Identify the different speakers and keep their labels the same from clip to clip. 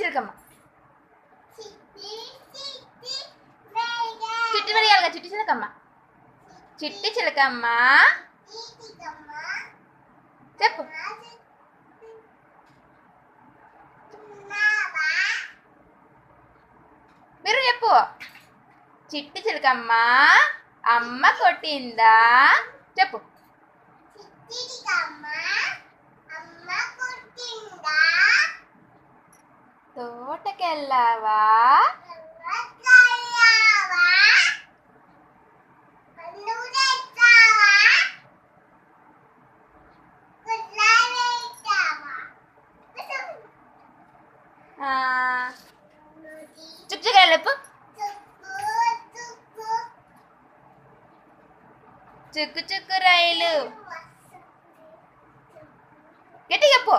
Speaker 1: చిలకమ్మ. చిట్టి వేయాలిగా చిట్టి చిలకమ్మ. చిట్టి చిలకమ్మ చెప్పు. మీరు చెప్పు. చిట్టి చిలకమ్మ అమ్మ కొట్టిందా చెప్పు. తోటకెళ్ళావా చుక్కుగాయలు చుక్కు చుక్కు రైలు గట్టి చెప్పు.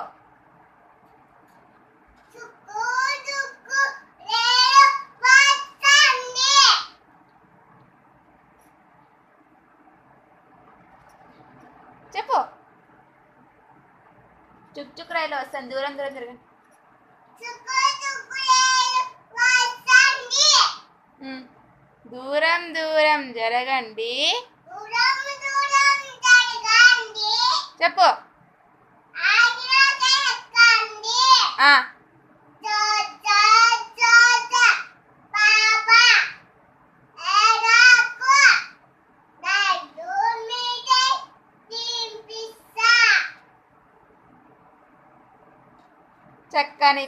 Speaker 1: చెప్పు. చుక్కు చుక్కు రైలు వస్తాను. దూరం దూరం తిరగండి. దూరం దూరం జరగండి చెప్పు. చక్కని